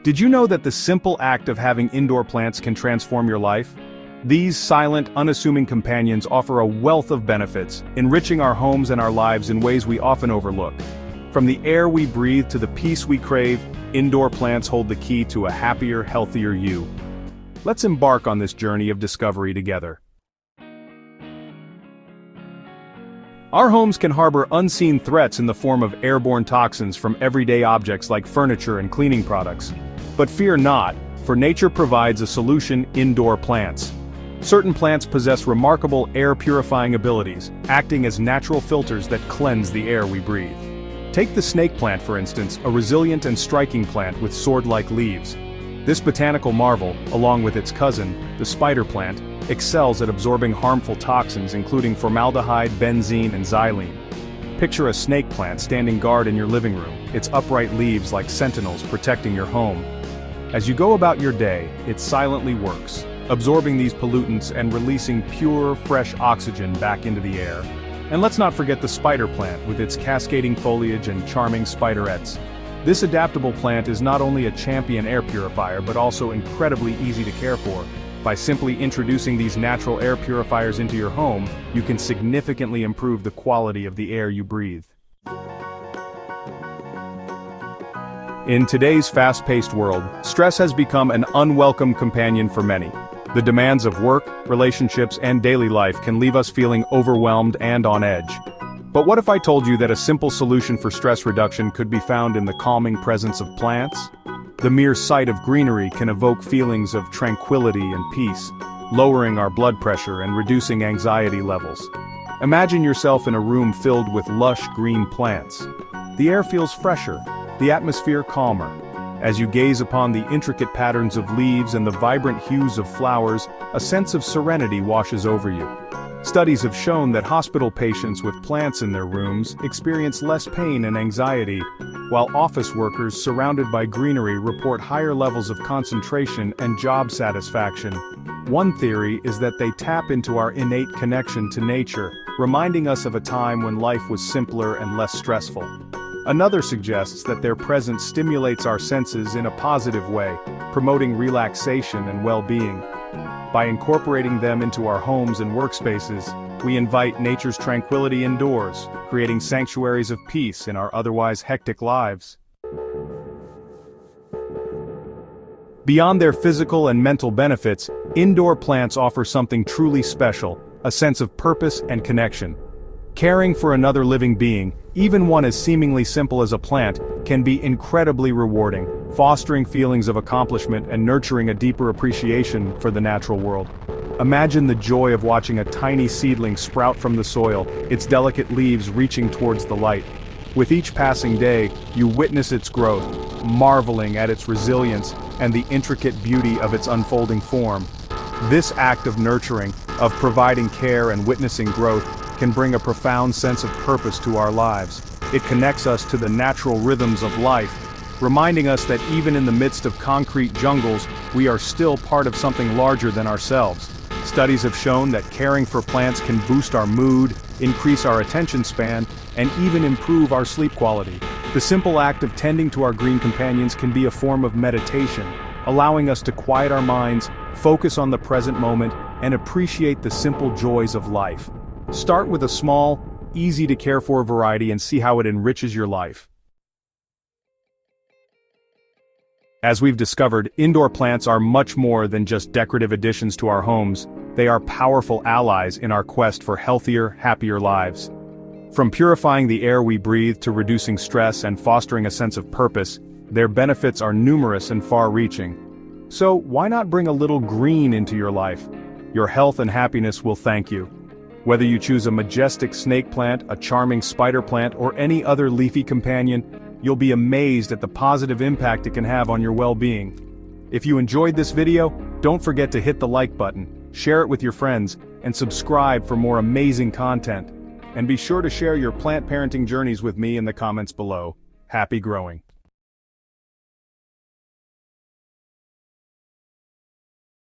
Did you know that the simple act of having indoor plants can transform your life? These silent, unassuming companions offer a wealth of benefits, enriching our homes and our lives in ways we often overlook. From the air we breathe to the peace we crave, indoor plants hold the key to a happier, healthier you. Let's embark on this journey of discovery together. Our homes can harbor unseen threats in the form of airborne toxins from everyday objects like furniture and cleaning products. But fear not, for nature provides a solution: indoor plants. Certain plants possess remarkable air-purifying abilities, acting as natural filters that cleanse the air we breathe. Take the snake plant for instance, a resilient and striking plant with sword-like leaves. This botanical marvel, along with its cousin, the spider plant, excels at absorbing harmful toxins including formaldehyde, benzene, and xylene. Picture a snake plant standing guard in your living room, its upright leaves like sentinels protecting your home. As you go about your day, it silently works, absorbing these pollutants and releasing pure, fresh oxygen back into the air. And let's not forget the spider plant with its cascading foliage and charming spiderettes. This adaptable plant is not only a champion air purifier but also incredibly easy to care for. By simply introducing these natural air purifiers into your home, you can significantly improve the quality of the air you breathe. In today's fast-paced world, stress has become an unwelcome companion for many. The demands of work, relationships, and daily life can leave us feeling overwhelmed and on edge. But what if I told you that a simple solution for stress reduction could be found in the calming presence of plants? The mere sight of greenery can evoke feelings of tranquility and peace, lowering our blood pressure and reducing anxiety levels. Imagine yourself in a room filled with lush green plants. The air feels fresher, the atmosphere calmer. As you gaze upon the intricate patterns of leaves and the vibrant hues of flowers, a sense of serenity washes over you. Studies have shown that hospital patients with plants in their rooms experience less pain and anxiety, while office workers surrounded by greenery report higher levels of concentration and job satisfaction. One theory is that they tap into our innate connection to nature, reminding us of a time when life was simpler and less stressful. Another suggests that their presence stimulates our senses in a positive way, promoting relaxation and well-being. By incorporating them into our homes and workspaces, we invite nature's tranquility indoors, creating sanctuaries of peace in our otherwise hectic lives. Beyond their physical and mental benefits, indoor plants offer something truly special: a sense of purpose and connection. Caring for another living being, even one as seemingly simple as a plant, can be incredibly rewarding, fostering feelings of accomplishment and nurturing a deeper appreciation for the natural world. Imagine the joy of watching a tiny seedling sprout from the soil, its delicate leaves reaching towards the light. With each passing day, you witness its growth, marveling at its resilience and the intricate beauty of its unfolding form. This act of nurturing, of providing care and witnessing growth, can bring a profound sense of purpose to our lives. It connects us to the natural rhythms of life, reminding us that even in the midst of concrete jungles, we are still part of something larger than ourselves. Studies have shown that caring for plants can boost our mood, increase our attention span, and even improve our sleep quality. The simple act of tending to our green companions can be a form of meditation, allowing us to quiet our minds, focus on the present moment, and appreciate the simple joys of life. Start with a small, easy-to-care-for variety and see how it enriches your life. As we've discovered, indoor plants are much more than just decorative additions to our homes. They are powerful allies in our quest for healthier, happier lives. From purifying the air we breathe to reducing stress and fostering a sense of purpose, their benefits are numerous and far-reaching. So, why not bring a little green into your life? Your health and happiness will thank you. Whether you choose a majestic snake plant, a charming spider plant, or any other leafy companion, you'll be amazed at the positive impact it can have on your well-being. If you enjoyed this video, don't forget to hit the like button, share it with your friends, and subscribe for more amazing content. And be sure to share your plant parenting journeys with me in the comments below. Happy growing!